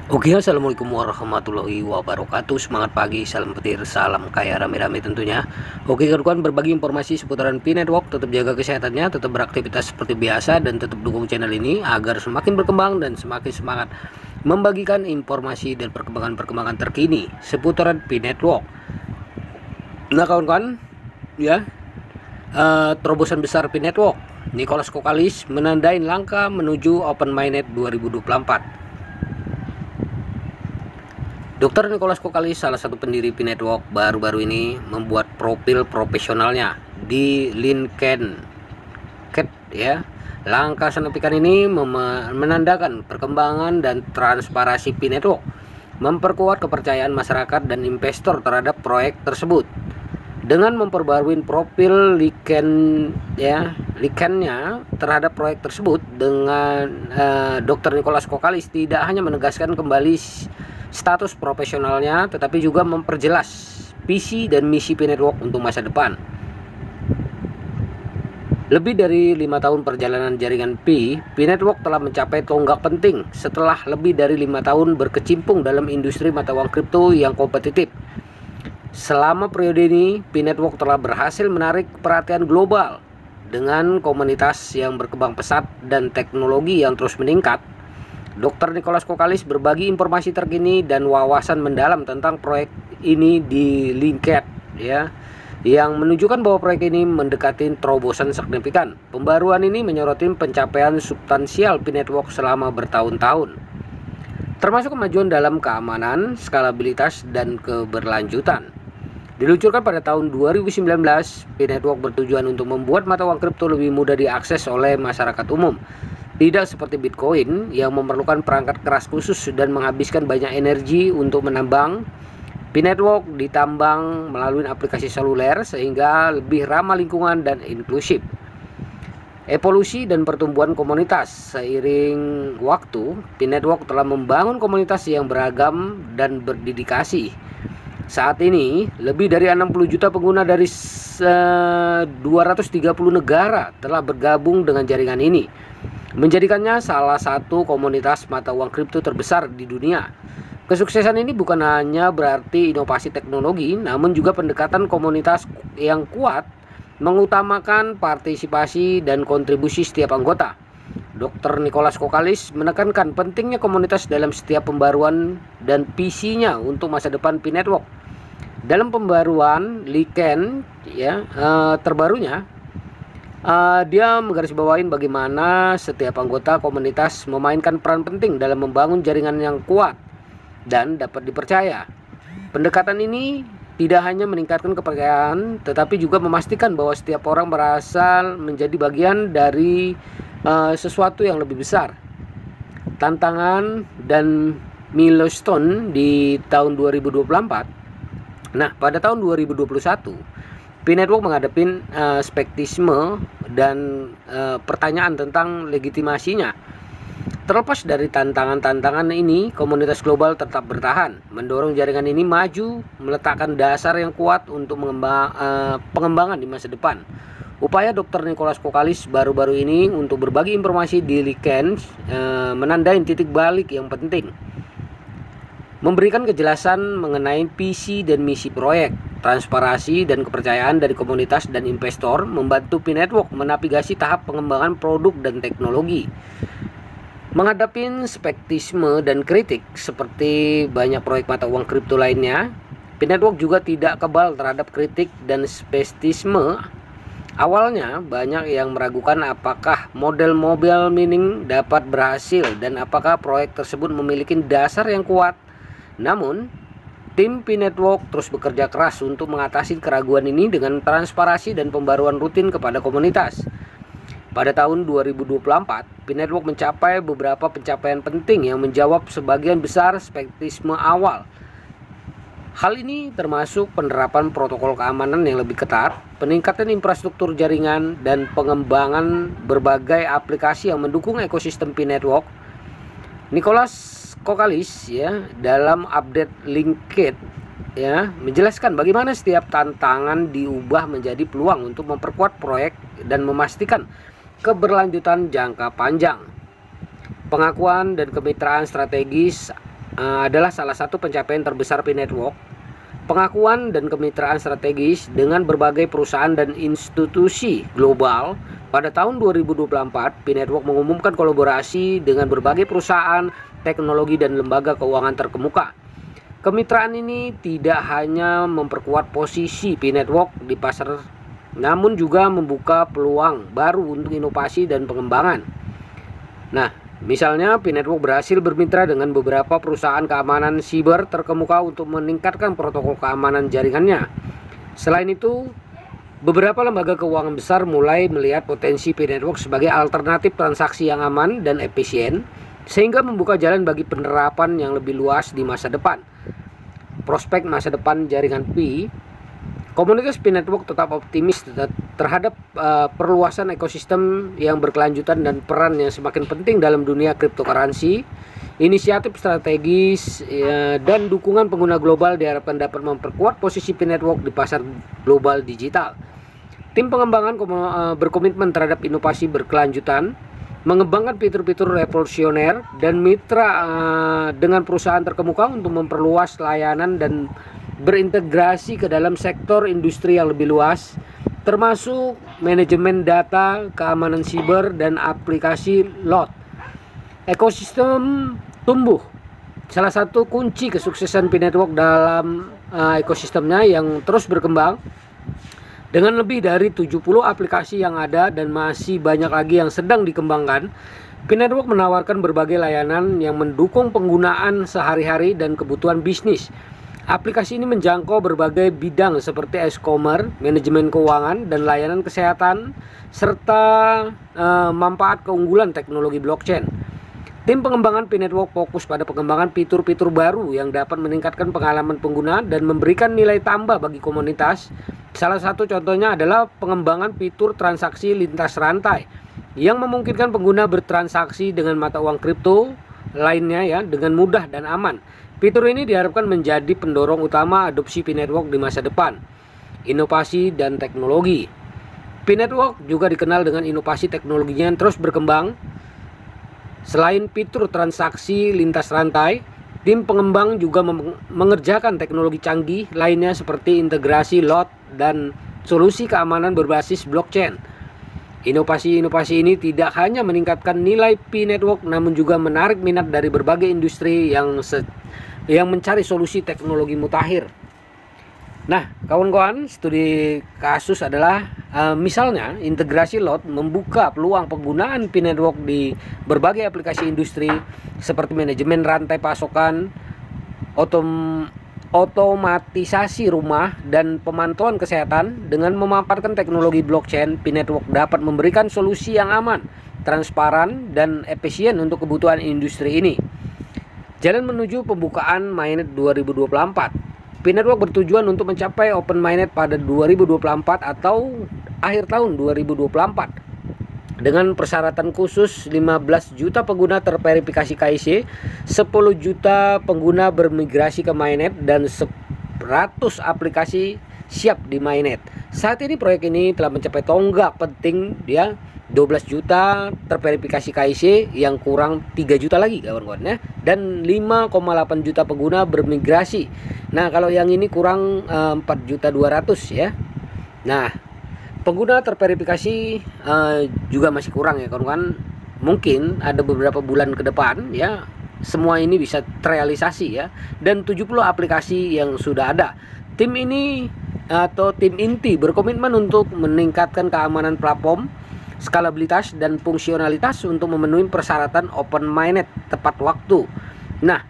Oke, assalamualaikum warahmatullahi wabarakatuh. Semangat pagi, salam petir, salam kaya rame-rame tentunya. Oke kawan, berbagi informasi seputaran Pi Network. Tetap jaga kesehatannya, tetap beraktivitas seperti biasa, dan tetap dukung channel ini agar semakin berkembang dan semakin semangat membagikan informasi dan perkembangan-perkembangan terkini seputaran Pi Network. Nah kawan-kawan, ya, terobosan besar Pi Network. Nicholas Kokalis menandai langkah menuju Open Mainnet 2024. Dr. Nicholas Kokalis, salah satu pendiri Pi Network, baru-baru ini membuat profil profesionalnya di LinkedIn. Ya, langkah signifikan ini menandakan perkembangan dan transparansi Pi Network, memperkuat kepercayaan masyarakat dan investor terhadap proyek tersebut. Dengan memperbarui profil LinkedIn-nya terhadap proyek tersebut, dengan Dr. Nicholas Kokalis tidak hanya menegaskan kembali status profesionalnya, tetapi juga memperjelas visi dan misi Pi Network untuk masa depan. Lebih dari 5 tahun perjalanan jaringan Pi Network telah mencapai tonggak penting setelah lebih dari 5 tahun berkecimpung dalam industri mata uang kripto yang kompetitif. Selama periode ini, Pi Network telah berhasil menarik perhatian global dengan komunitas yang berkembang pesat dan teknologi yang terus meningkat. Dr. Nicholas Kokalis berbagi informasi terkini dan wawasan mendalam tentang proyek ini di LinkedIn, ya, yang menunjukkan bahwa proyek ini mendekati terobosan signifikan. Pembaruan ini menyoroti pencapaian substansial Pi Network selama bertahun-tahun, termasuk kemajuan dalam keamanan, skalabilitas, dan keberlanjutan. Diluncurkan pada tahun 2019, Pi Network bertujuan untuk membuat mata uang kripto lebih mudah diakses oleh masyarakat umum. Tidak seperti Bitcoin yang memerlukan perangkat keras khusus dan menghabiskan banyak energi untuk menambang. Pi Network ditambang melalui aplikasi seluler sehingga lebih ramah lingkungan dan inklusif. Evolusi dan pertumbuhan komunitas. Seiring waktu, Pi Network telah membangun komunitas yang beragam dan berdedikasi. Saat ini, lebih dari 60 juta pengguna dari 230 negara telah bergabung dengan jaringan ini, menjadikannya salah satu komunitas mata uang kripto terbesar di dunia. Kesuksesan ini bukan hanya berarti inovasi teknologi, namun juga pendekatan komunitas yang kuat, mengutamakan partisipasi dan kontribusi setiap anggota. Dr. Nicholas Kokalis menekankan pentingnya komunitas dalam setiap pembaruan dan visinya untuk masa depan Pi Network. Dalam pembaruan LinkedIn terbarunya, dia menggarisbawahi bagaimana setiap anggota komunitas memainkan peran penting dalam membangun jaringan yang kuat dan dapat dipercaya. Pendekatan ini tidak hanya meningkatkan kepercayaan, tetapi juga memastikan bahwa setiap orang merasa menjadi bagian dari sesuatu yang lebih besar. Tantangan dan milestone di tahun 2024. Nah, pada tahun 2021, Pi Network menghadapi skeptisisme dan pertanyaan tentang legitimasinya. Terlepas dari tantangan-tantangan ini, komunitas global tetap bertahan, mendorong jaringan ini maju, meletakkan dasar yang kuat untuk pengembangan di masa depan. Upaya Dr. Nicholas Kokalis baru-baru ini untuk berbagi informasi di LinkedIn menandai titik balik yang penting. Memberikan kejelasan mengenai visi dan misi proyek, transparansi dan kepercayaan dari komunitas dan investor, membantu Pi Network menavigasi tahap pengembangan produk dan teknologi. Menghadapi skeptisisme dan kritik seperti banyak proyek mata uang kripto lainnya, Pi Network juga tidak kebal terhadap kritik dan skeptisisme. Awalnya banyak yang meragukan apakah model mobile mining dapat berhasil dan apakah proyek tersebut memiliki dasar yang kuat. Namun, tim Pi Network terus bekerja keras untuk mengatasi keraguan ini dengan transparansi dan pembaruan rutin kepada komunitas. Pada tahun 2024, Pi Network mencapai beberapa pencapaian penting yang menjawab sebagian besar skeptisisme awal. Hal ini termasuk penerapan protokol keamanan yang lebih ketat, peningkatan infrastruktur jaringan, dan pengembangan berbagai aplikasi yang mendukung ekosistem Pi Network. Nicholas Kokalis dalam update LinkedIn menjelaskan bagaimana setiap tantangan diubah menjadi peluang untuk memperkuat proyek dan memastikan keberlanjutan jangka panjang. Pengakuan dan kemitraan strategis adalah salah satu pencapaian terbesar P-Network. Pengakuan dan kemitraan strategis dengan berbagai perusahaan dan institusi global. Pada tahun 2024, P-Network mengumumkan kolaborasi dengan berbagai perusahaan, teknologi, dan lembaga keuangan terkemuka. Kemitraan ini tidak hanya memperkuat posisi P-Network di pasar, namun juga membuka peluang baru untuk inovasi dan pengembangan. Nah, misalnya P-Network berhasil bermitra dengan beberapa perusahaan keamanan siber terkemuka untuk meningkatkan protokol keamanan jaringannya. Selain itu, beberapa lembaga keuangan besar mulai melihat potensi P-Network sebagai alternatif transaksi yang aman dan efisien, sehingga membuka jalan bagi penerapan yang lebih luas di masa depan. Prospek masa depan jaringan Pi. Komunitas P-Network tetap optimis terhadap perluasan ekosistem yang berkelanjutan dan peran yang semakin penting dalam dunia cryptocurrency. Inisiatif strategis dan dukungan pengguna global diharapkan dapat memperkuat posisi P-Network di pasar global digital. Tim pengembangan berkomitmen terhadap inovasi berkelanjutan, mengembangkan fitur-fitur revolusioner dan mitra dengan perusahaan terkemuka untuk memperluas layanan dan berintegrasi ke dalam sektor industri yang lebih luas, termasuk manajemen data, keamanan siber, dan aplikasi cloud. Ekosistem tumbuh. Salah satu kunci kesuksesan P-Network dalam ekosistemnya yang terus berkembang. Dengan lebih dari 70 aplikasi yang ada dan masih banyak lagi yang sedang dikembangkan, P-Network menawarkan berbagai layanan yang mendukung penggunaan sehari-hari dan kebutuhan bisnis. Aplikasi ini menjangkau berbagai bidang seperti e-commerce, manajemen keuangan, dan layanan kesehatan, serta manfaat keunggulan teknologi blockchain. Tim pengembangan P-Network fokus pada pengembangan fitur-fitur baru yang dapat meningkatkan pengalaman pengguna dan memberikan nilai tambah bagi komunitas. Salah satu contohnya adalah pengembangan fitur transaksi lintas rantai yang memungkinkan pengguna bertransaksi dengan mata uang kripto lainnya dengan mudah dan aman. Fitur ini diharapkan menjadi pendorong utama adopsi P-Network di masa depan. Inovasi dan teknologi. P-Network juga dikenal dengan inovasi teknologinya yang terus berkembang. Selain fitur transaksi lintas rantai, tim pengembang juga mengerjakan teknologi canggih lainnya seperti integrasi cloud dan solusi keamanan berbasis blockchain. Inovasi-inovasi ini tidak hanya meningkatkan nilai P-Network, namun juga menarik minat dari berbagai industri yang mencari solusi teknologi mutakhir. Nah, kawan-kawan, studi kasus adalah misalnya integrasi cloud membuka peluang penggunaan P-Network di berbagai aplikasi industri seperti manajemen rantai pasokan, otomatisasi rumah, dan pemantauan kesehatan. Dengan memanfaatkan teknologi blockchain, P-Network dapat memberikan solusi yang aman, transparan, dan efisien untuk kebutuhan industri ini. Jalan menuju pembukaan mainnet 2024. P-Network bertujuan untuk mencapai open mainnet pada 2024 atau akhir tahun 2024 dengan persyaratan khusus 15 juta pengguna terverifikasi KYC, 10 juta pengguna bermigrasi ke mainnet, dan 100 aplikasi siap di mainnet. Saat ini proyek ini telah mencapai tonggak penting 12 juta terverifikasi KYC, yang kurang 3 juta lagi kawan-kawan dan 5,8 juta pengguna bermigrasi. Nah, kalau yang ini kurang 4.200.000 Nah, pengguna terverifikasi juga masih kurang kawan-kawan. Mungkin ada beberapa bulan ke depan semua ini bisa terrealisasi dan 70 aplikasi yang sudah ada. Tim ini atau tim inti berkomitmen untuk meningkatkan keamanan platform, skalabilitas, dan fungsionalitas untuk memenuhi persyaratan open mainnet tepat waktu. Nah,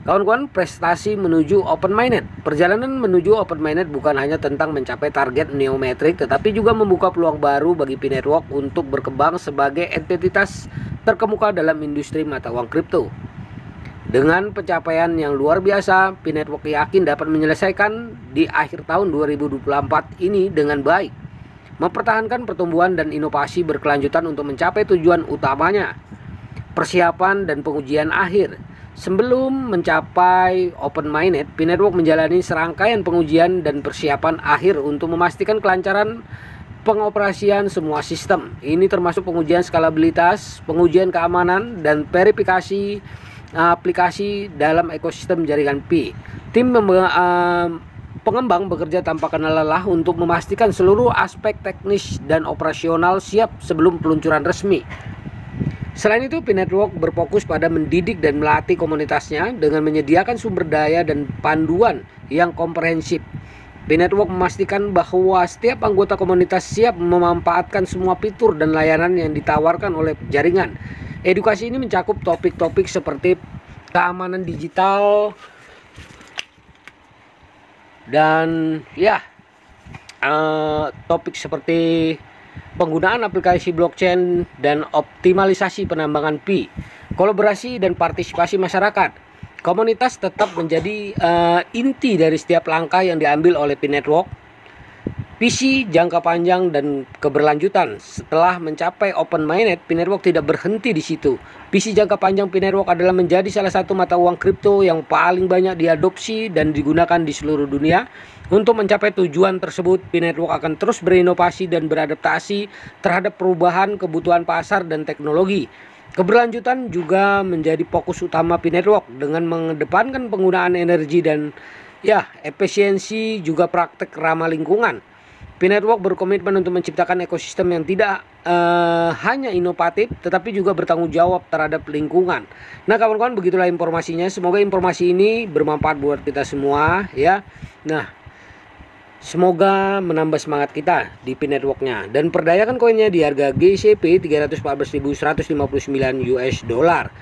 kawan-kawan, prestasi menuju open mainnet. Perjalanan menuju open mainnet bukan hanya tentang mencapai target neometrik, tetapi juga membuka peluang baru bagi P-Network untuk berkembang sebagai entitas terkemuka dalam industri mata uang kripto. Dengan pencapaian yang luar biasa, P-Network yakin dapat menyelesaikan di akhir tahun 2024 ini dengan baik, mempertahankan pertumbuhan dan inovasi berkelanjutan untuk mencapai tujuan utamanya, persiapan dan pengujian akhir. Sebelum mencapai open mainnet, P-Network menjalani serangkaian pengujian dan persiapan akhir untuk memastikan kelancaran pengoperasian semua sistem. Ini termasuk pengujian skalabilitas, pengujian keamanan, dan verifikasi aplikasi dalam ekosistem jaringan Pi. Tim pengembang bekerja tanpa kenal lelah untuk memastikan seluruh aspek teknis dan operasional siap sebelum peluncuran resmi. Selain itu, Pi Network berfokus pada mendidik dan melatih komunitasnya dengan menyediakan sumber daya dan panduan yang komprehensif. Pi Network memastikan bahwa setiap anggota komunitas siap memanfaatkan semua fitur dan layanan yang ditawarkan oleh jaringan. Edukasi ini mencakup topik-topik seperti keamanan digital dan topik seperti penggunaan aplikasi blockchain dan optimalisasi penambangan Pi, kolaborasi dan partisipasi masyarakat. Komunitas tetap menjadi inti dari setiap langkah yang diambil oleh Pi Network. Visi jangka panjang dan keberlanjutan. Setelah mencapai open mainnet, Pi Network tidak berhenti di situ. Visi jangka panjang Pi Network adalah menjadi salah satu mata uang kripto yang paling banyak diadopsi dan digunakan di seluruh dunia. Untuk mencapai tujuan tersebut, Pi Network akan terus berinovasi dan beradaptasi terhadap perubahan kebutuhan pasar dan teknologi. Keberlanjutan juga menjadi fokus utama Pi Network dengan mengedepankan penggunaan energi dan efisiensi juga praktek ramah lingkungan. Pi Network berkomitmen untuk menciptakan ekosistem yang tidak hanya inovatif tetapi juga bertanggung jawab terhadap lingkungan. Nah, kawan-kawan, begitulah informasinya. Semoga informasi ini bermanfaat buat kita semua ya. Nah, semoga menambah semangat kita di Pi Network-nya dan perdayakan koinnya di harga GCP 314.159 US dollar.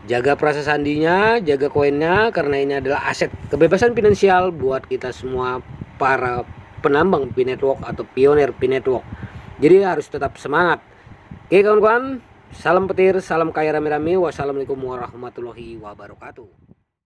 Jaga prasa sandinya, jaga koinnya karena ini adalah aset kebebasan finansial buat kita semua para penambang Pi Network atau pionir Pi Network. Jadi harus tetap semangat. Oke kawan-kawan, salam petir, salam kaya rame-rame. Wassalamualaikum warahmatullahi wabarakatuh.